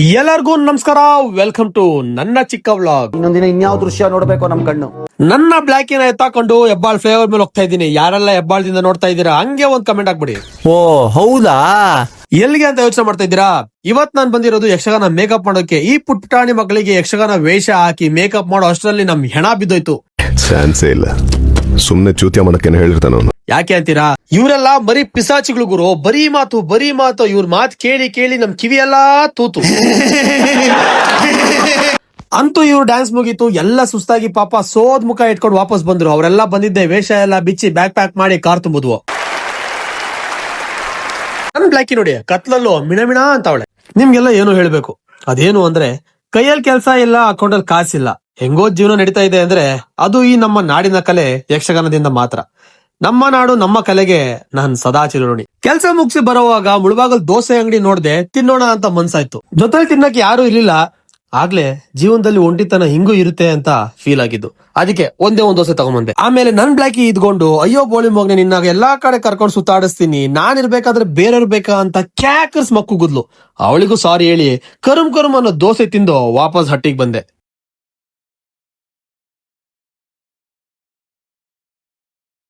ಎಲ್ಲರಿಗೂ ನಮಸ್ಕಾರ, welcome to ನನ್ನ ಚಿಕ್ಕ ವ್ಲಾಗ್. ಇನ್ನೊಂದಿನ ಇನ್ಯಾವ ದೃಶ್ಯ ನೋಡ್ಬೇಕು ನಮ್ ಕಣ್ಣು. ನನ್ನ ಬ್ಲಾಕಿನ ಎತ್ತಾಕೊಂಡು ಹೆಬ್ಬಾಳ್ ಫ್ಲೇವರ್ ಮೇಲೆ ಹೋಗ್ತಾ ಇದ್ದೀನಿ. ಯಾರೆಲ್ಲ ಹೆಬ್ಬಾಳದಿಂದ ನೋಡ್ತಾ ಇದ್ದೀರಾ ಹಂಗೆ ಒಂದ್ ಕಮೆಂಟ್ ಹಾಕ್ಬಿಡಿ. ಓ ಹೌದಾ, ಎಲ್ಲಿಗೆ ಅಂತ ಯೋಚನೆ ಮಾಡ್ತಾ ಇದ್ದೀರಾ? ಇವತ್ ನಾನ್ ಬಂದಿರೋದು ಯಕ್ಷಗಾನ ಮೇಕಪ್ ಮಾಡೋಕೆ. ಈ ಪುಟ್ಟಾಣಿ ಮಕ್ಕಳಿಗೆ ಯಕ್ಷಗಾನ ವೇಷ ಹಾಕಿ ಮೇಕಪ್ ಮಾಡೋ ಅಷ್ಟರಲ್ಲಿ ನಮ್ ಹೆಣ ಬಿದ್ದೋಯ್ತು. ಚಾನ್ಸೇ ಇಲ್ಲ, ಸುಮ್ನೆ ಚೂತ್ಯ ಮಾಡಕ್ಕೆ ಹೇಳಿರ್ತಾನ ಅವನು. ಯಾಕೆ ಅಂತೀರಾ? ಇವರೆಲ್ಲ ಬರೀ ಪಿಸಾಚಿಗಳು ಗುರು. ಬರೀ ಮಾತು ಇವ್ರ ಮಾತು ಕೇಳಿ ಕೇಳಿ ನಮ್ ಕಿವಿ ಎಲ್ಲಾ ತೂತು. ಅಂತೂ ಇವ್ರು ಡ್ಯಾನ್ಸ್ ಮುಗೀತು, ಎಲ್ಲ ಸುಸ್ತಾಗಿ ಪಾಪ ಸೋದ್ ಮುಖ ಇಟ್ಕೊಂಡು ವಾಪಸ್ ಬಂದ್ರು. ಅವರೆಲ್ಲ ಬಂದಿದ್ದೆ ವೇಷ ಎಲ್ಲ ಬಿಚ್ಚಿ ಬ್ಯಾಗ್ ಪ್ಯಾಕ್ ಮಾಡಿ ಕಾರ್ ತುಂಬುದ್ವು. ನನ್ ಬ್ಲಾಕಿ ನೋಡಿ ಕತ್ಲಲ್ಲೂ ಮಿಣ ಅಂತ ಅವಳೆ. ನಿಮ್ಗೆಲ್ಲ ಏನು ಹೇಳ್ಬೇಕು, ಅದೇನು ಅಂದ್ರೆ ಕೈಯಲ್ಲಿ ಕೆಲ್ಸ ಇಲ್ಲ, ಅಕೌಂಟಲ್ಲಿ ಕಾಸಿಲ್ಲ, ಹೆಂಗೋ ಜೀವನ ನಡೀತಾ ಇದೆ ಅಂದ್ರೆ ಅದು ಈ ನಮ್ಮ ನಾಡಿನ ಕಲೆ ಯಕ್ಷಗಾನದಿಂದ ಮಾತ್ರ. ನಮ್ಮ ನಾಡು ನಮ್ಮ ಕಲೆಗೆ ನಾನ್ ಸದಾ ಚಿರಋಣಿ. ಕೆಲ್ಸ ಮುಗಿಸಿ ಬರುವಾಗ ಮುಳುಬಾಗಲ್ ದೋಸೆ ಅಂಗಡಿ ನೋಡ್ದೆ, ತಿನ್ನೋಣ ಅಂತ ಮನ್ಸಾಯ್ತು. ಜೊತೆಲಿ ತಿನ್ನಕ್ಕೆ ಯಾರು ಇರ್ಲಿಲ್ಲ. ಆಗ್ಲೇ ಜೀವನದಲ್ಲಿ ಒಂಟಿತನ ಹಿಂಗೂ ಇರುತ್ತೆ ಅಂತ ಫೀಲ್ ಆಗಿದ್ದು. ಅದಕ್ಕೆ ಒಂದೇ ಒಂದ್ ದೋಸೆ ತಗೊಂಬಂದೆ. ಆಮೇಲೆ ನನ್ ಬ್ಲಾಕಿ ಇದ್ಕೊಂಡು, ಅಯ್ಯೋ ಬೋಳಿ ಮಗನೆ ನಿನ್ನಾಗ ಎಲ್ಲಾ ಕಡೆ ಕರ್ಕೊಂಡು ಸುತ್ತಾಡಿಸ್ತೀನಿ, ನಾನ್ ಇರ್ಬೇಕಾದ್ರೆ ಬೇರೆಯವ್ರು ಬೇಕಾ ಅಂತ ಕ್ಯಾಕರ್ಸ್ ಮಕ್ಕುಗುದ್ಲು. ಅವಳಿಗೂ ಸಾರಿ ಹೇಳಿ ಕರುಮ್ ಅನ್ನೋ ದೋಸೆ ತಿಂದು ವಾಪಸ್ ಹಟ್ಟಿಗೆ ಬಂದೆ.